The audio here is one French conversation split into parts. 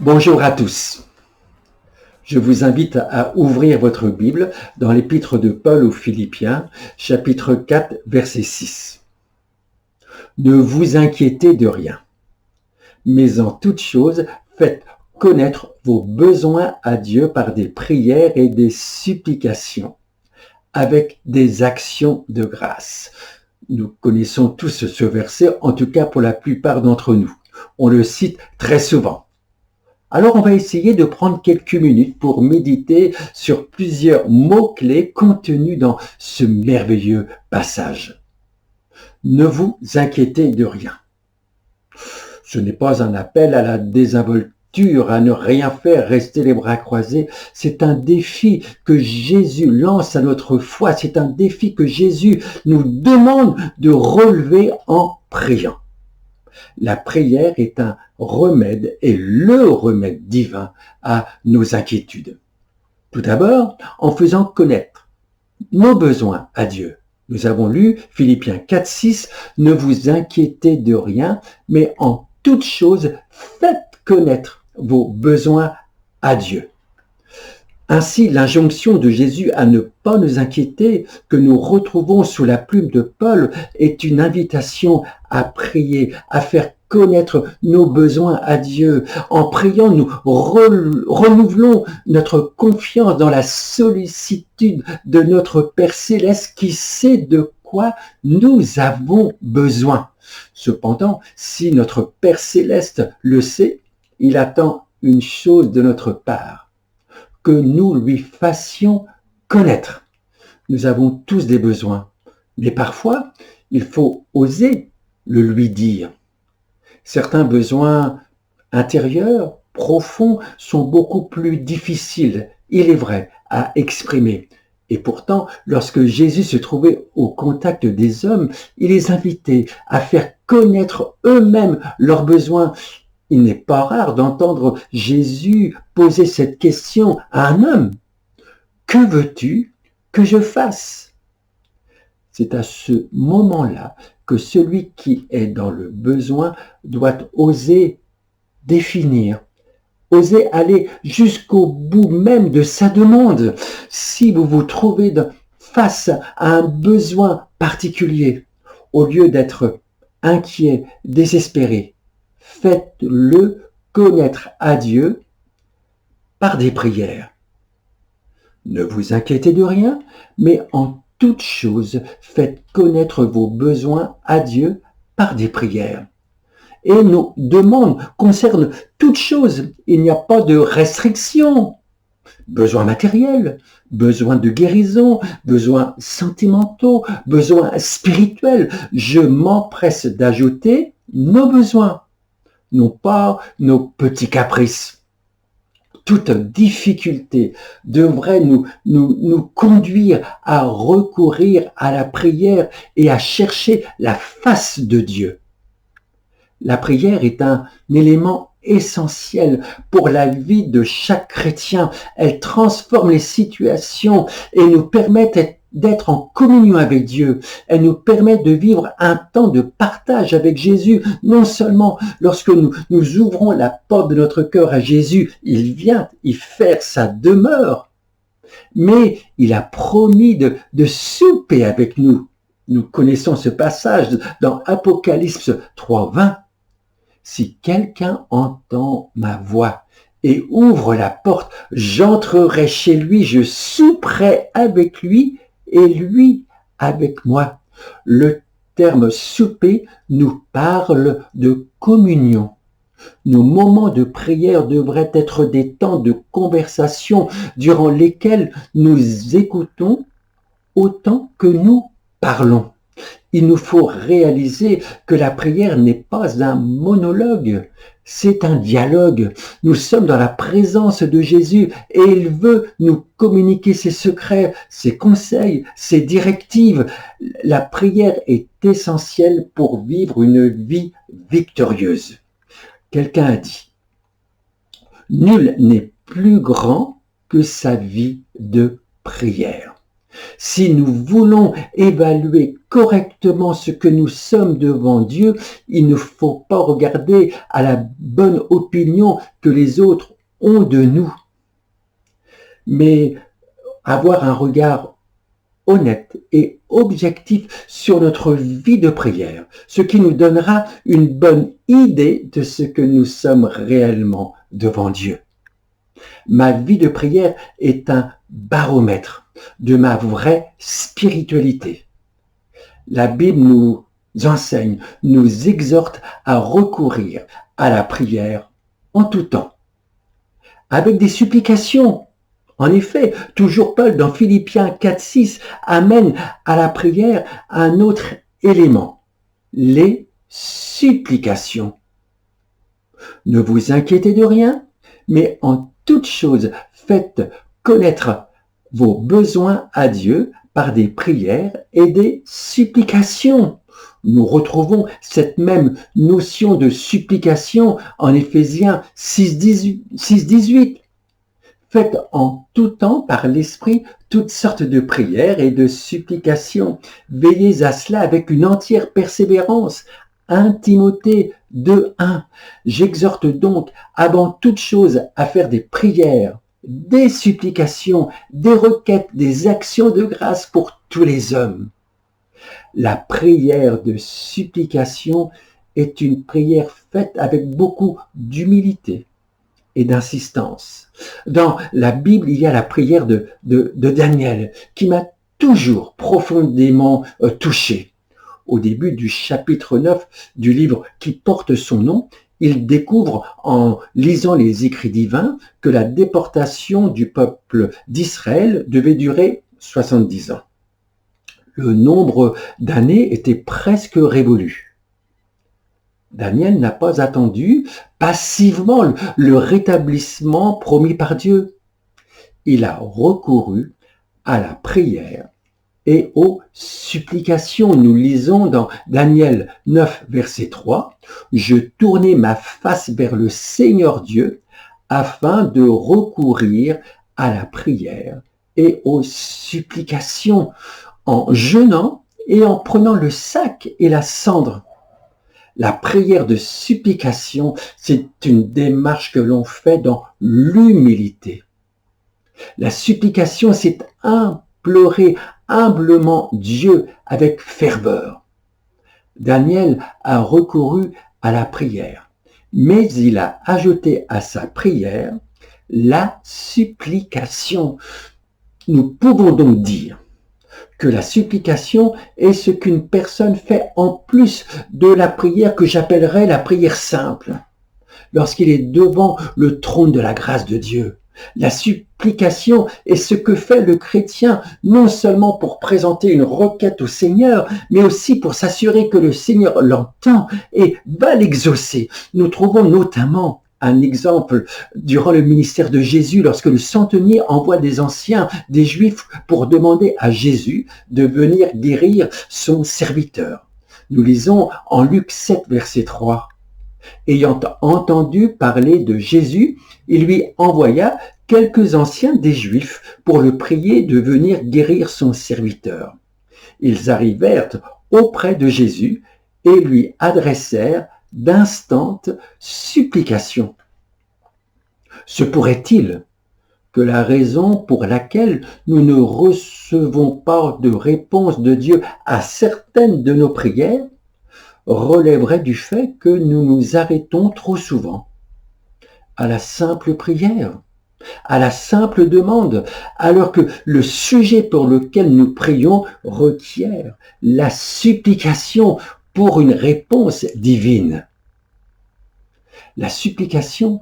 Bonjour à tous. Je vous invite à ouvrir votre Bible dans l'épître de Paul aux Philippiens, chapitre 4, verset 6. Ne vous inquiétez de rien, mais en toute chose, faites connaître vos besoins à Dieu par des prières et des supplications, avec des actions de grâce. Nous connaissons tous ce verset, en tout cas pour la plupart d'entre nous. On le cite très souvent. Alors on va essayer de prendre quelques minutes pour méditer sur plusieurs mots-clés contenus dans ce merveilleux passage. Ne vous inquiétez de rien. Ce n'est pas un appel à la désinvolture, à ne rien faire, rester les bras croisés. C'est un défi que Jésus lance à notre foi. C'est un défi que Jésus nous demande de relever en priant. La prière est un remède et le remède divin à nos inquiétudes. Tout d'abord, en faisant connaître nos besoins à Dieu. Nous avons lu Philippiens 4, 6, « Ne vous inquiétez de rien, mais en toute chose, faites connaître vos besoins à Dieu. » Ainsi, l'injonction de Jésus à ne pas nous inquiéter, que nous retrouvons sous la plume de Paul, est une invitation à prier, à faire connaître nos besoins à Dieu. En priant, nous renouvelons notre confiance dans la sollicitude de notre Père Céleste qui sait de quoi nous avons besoin. Cependant, si notre Père Céleste le sait, il attend une chose de notre part, que nous lui fassions connaître. Nous avons tous des besoins, mais parfois, il faut oser le lui dire. Certains besoins intérieurs, profonds, sont beaucoup plus difficiles, il est vrai, à exprimer. Et pourtant, lorsque Jésus se trouvait au contact des hommes, il les invitait à faire connaître eux-mêmes leurs besoins. Il n'est pas rare d'entendre Jésus poser cette question à un homme. « Que veux-tu que je fasse ?» C'est à ce moment-là que celui qui est dans le besoin doit oser définir, oser aller jusqu'au bout même de sa demande. Si vous vous trouvez face à un besoin particulier, au lieu d'être inquiet, désespéré, faites-le connaître à Dieu par des prières. Ne vous inquiétez de rien, mais en toute chose, faites connaître vos besoins à Dieu par des prières. Et nos demandes concernent toutes choses. Il n'y a pas de restriction. Besoins matériels, besoins de guérison, besoins sentimentaux, besoins spirituels. Je m'empresse d'ajouter nos besoins, non pas nos petits caprices. Toute difficulté devrait nous conduire à recourir à la prière et à chercher la face de Dieu. La prière est un élément essentiel pour la vie de chaque chrétien. Elle transforme les situations et nous permet d'être en communion avec Dieu. Elle nous permet de vivre un temps de partage avec Jésus. Non seulement lorsque nous ouvrons la porte de notre cœur à Jésus, il vient y faire sa demeure, mais il a promis de souper avec nous. Nous connaissons ce passage dans Apocalypse 3, 20. Si quelqu'un entend ma voix et ouvre la porte, j'entrerai chez lui, je souperai avec lui et lui avec moi. Le terme souper nous parle de communion. Nos moments de prière devraient être des temps de conversation durant lesquels nous écoutons autant que nous parlons. Il nous faut réaliser que la prière n'est pas un monologue, c'est un dialogue. Nous sommes dans la présence de Jésus et il veut nous communiquer ses secrets, ses conseils, ses directives. La prière est essentielle pour vivre une vie victorieuse. Quelqu'un a dit, « Nul n'est plus grand que sa vie de prière. » Si nous voulons évaluer correctement ce que nous sommes devant Dieu, il ne faut pas regarder à la bonne opinion que les autres ont de nous, mais avoir un regard honnête et objectif sur notre vie de prière, ce qui nous donnera une bonne idée de ce que nous sommes réellement devant Dieu. Ma vie de prière est un baromètre de ma vraie spiritualité. La Bible nous enseigne, nous exhorte à recourir à la prière en tout temps, avec des supplications. En effet, toujours Paul dans Philippiens 4,6 amène à la prière un autre élément, les supplications. Ne vous inquiétez de rien, mais en toute chose, faites connaître vos besoins à Dieu par des prières et des supplications. Nous retrouvons cette même notion de supplication en Éphésiens 6,18. Faites en tout temps par l'Esprit toutes sortes de prières et de supplications. Veillez à cela avec une entière persévérance. 1 Timothée 2,1. J'exhorte donc avant toute chose à faire des prières, des supplications, des requêtes, des actions de grâce pour tous les hommes. La prière de supplication est une prière faite avec beaucoup d'humilité et d'insistance. Dans la Bible, il y a la prière de Daniel qui m'a toujours profondément touché. Au début du chapitre 9 du livre qui porte son nom, il découvre en lisant les écrits divins que la déportation du peuple d'Israël devait durer 70 ans. Le nombre d'années était presque révolu. Daniel n'a pas attendu passivement le rétablissement promis par Dieu. Il a recouru à la prière et aux supplications. Nous lisons dans Daniel 9, verset 3, « Je tournai ma face vers le Seigneur Dieu afin de recourir à la prière et aux supplications en jeûnant et en prenant le sac et la cendre. » La prière de supplication, c'est une démarche que l'on fait dans l'humilité. La supplication, c'est implorer humblement Dieu avec ferveur. Daniel a recouru à la prière, mais il a ajouté à sa prière la supplication. Nous pouvons donc dire que la supplication est ce qu'une personne fait en plus de la prière que j'appellerais la prière simple, lorsqu'il est devant le trône de la grâce de Dieu. La supplication est ce que fait le chrétien, non seulement pour présenter une requête au Seigneur, mais aussi pour s'assurer que le Seigneur l'entend et va l'exaucer. Nous trouvons notamment un exemple durant le ministère de Jésus, lorsque le centenier envoie des anciens, des Juifs, pour demander à Jésus de venir guérir son serviteur. Nous lisons en Luc 7, verset 3. Ayant entendu parler de Jésus, il lui envoya quelques anciens des Juifs pour le prier de venir guérir son serviteur. Ils arrivèrent auprès de Jésus et lui adressèrent d'instantes supplications. Se pourrait-il que la raison pour laquelle nous ne recevons pas de réponse de Dieu à certaines de nos prières relèverait du fait que nous nous arrêtons trop souvent à la simple prière, à la simple demande, alors que le sujet pour lequel nous prions requiert la supplication pour une réponse divine. La supplication,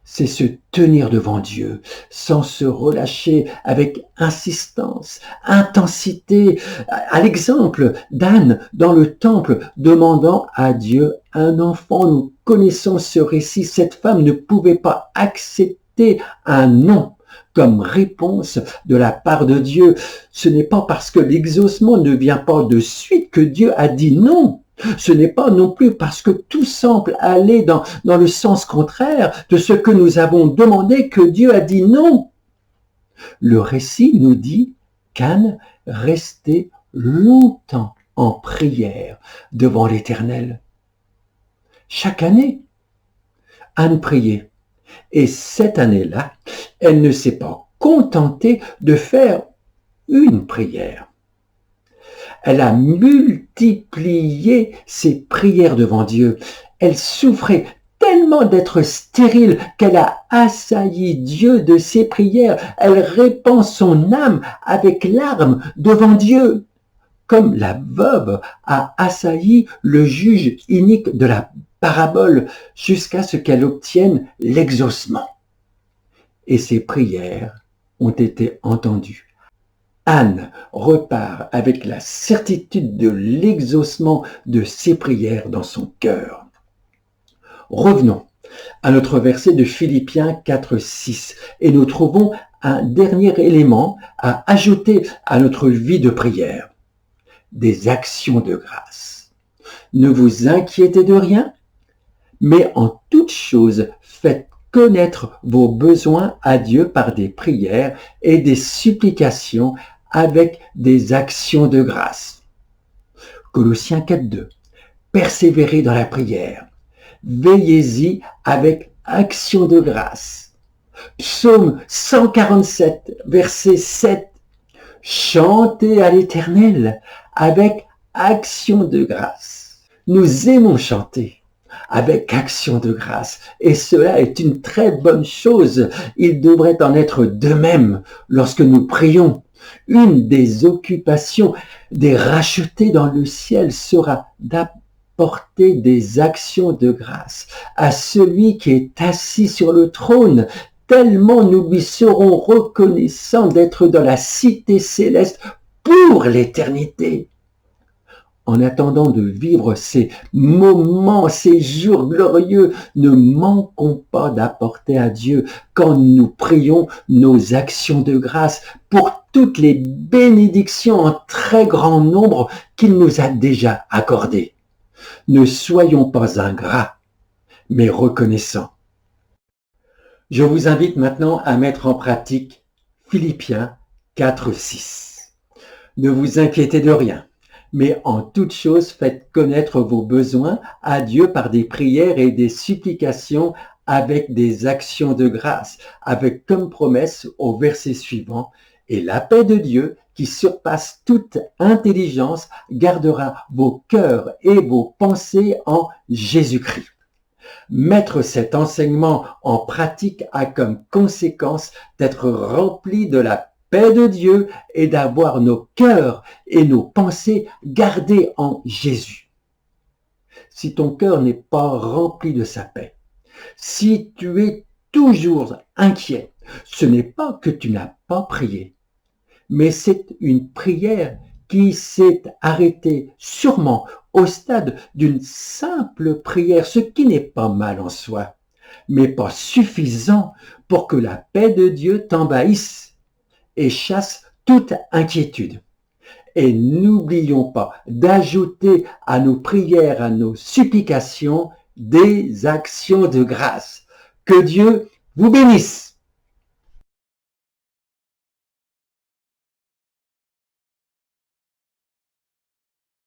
c'est se tenir devant Dieu sans se relâcher, avec insistance, intensité, à l'exemple d'Anne dans le temple demandant à Dieu un enfant. Nous connaissons ce récit. Cette femme ne pouvait pas accepter un non comme réponse de la part de Dieu. Ce n'est pas parce que l'exaucement ne vient pas de suite que Dieu a dit non. Ce n'est pas non plus parce que tout semble aller dans le sens contraire de ce que nous avons demandé que Dieu a dit non. Le récit nous dit qu'Anne restait longtemps en prière devant l'Éternel. Chaque année, Anne priait. Et cette année-là, elle ne s'est pas contentée de faire une prière. Elle a multiplié ses prières devant Dieu. Elle souffrait tellement d'être stérile qu'elle a assailli Dieu de ses prières. Elle répand son âme avec larmes devant Dieu, comme la veuve a assailli le juge inique de la parabole jusqu'à ce qu'elle obtienne l'exaucement. Et ses prières ont été entendues. Anne repart avec la certitude de l'exaucement de ses prières dans son cœur. Revenons à notre verset de Philippiens 4, 6 et nous trouvons un dernier élément à ajouter à notre vie de prière. Des actions de grâce. Ne vous inquiétez de rien, mais en toute chose, faites connaître vos besoins à Dieu par des prières et des supplications avec des actions de grâce. Colossiens 4.2. Persévérez dans la prière. Veillez-y avec action de grâce. Psaume 147, verset 7. Chantez à l'Éternel avec action de grâce. Nous aimons chanter avec action de grâce. Et cela est une très bonne chose. Il devrait en être de même lorsque nous prions. Une des occupations des rachetés dans le ciel sera d'apporter des actions de grâce à celui qui est assis sur le trône, tellement nous lui serons reconnaissants d'être dans la cité céleste pour l'éternité. En attendant de vivre ces moments, ces jours glorieux, ne manquons pas d'apporter à Dieu, quand nous prions, nos actions de grâce pour toutes les bénédictions en très grand nombre qu'il nous a déjà accordées. Ne soyons pas ingrats, mais reconnaissants. Je vous invite maintenant à mettre en pratique Philippiens 4, 6. Ne vous inquiétez de rien, mais en toute chose faites connaître vos besoins à Dieu par des prières et des supplications avec des actions de grâce, avec comme promesse au verset suivant, et la paix de Dieu qui surpasse toute intelligence gardera vos cœurs et vos pensées en Jésus-Christ. Mettre cet enseignement en pratique a comme conséquence d'être rempli de la paix de Dieu et d'avoir nos cœurs et nos pensées gardés en Jésus. Si ton cœur n'est pas rempli de sa paix, si tu es toujours inquiet, ce n'est pas que tu n'as pas prié, mais c'est une prière qui s'est arrêtée sûrement au stade d'une simple prière, ce qui n'est pas mal en soi, mais pas suffisant pour que la paix de Dieu t'envahisse et chasse toute inquiétude. Et n'oublions pas d'ajouter à nos prières, à nos supplications, des actions de grâce. Que Dieu vous bénisse.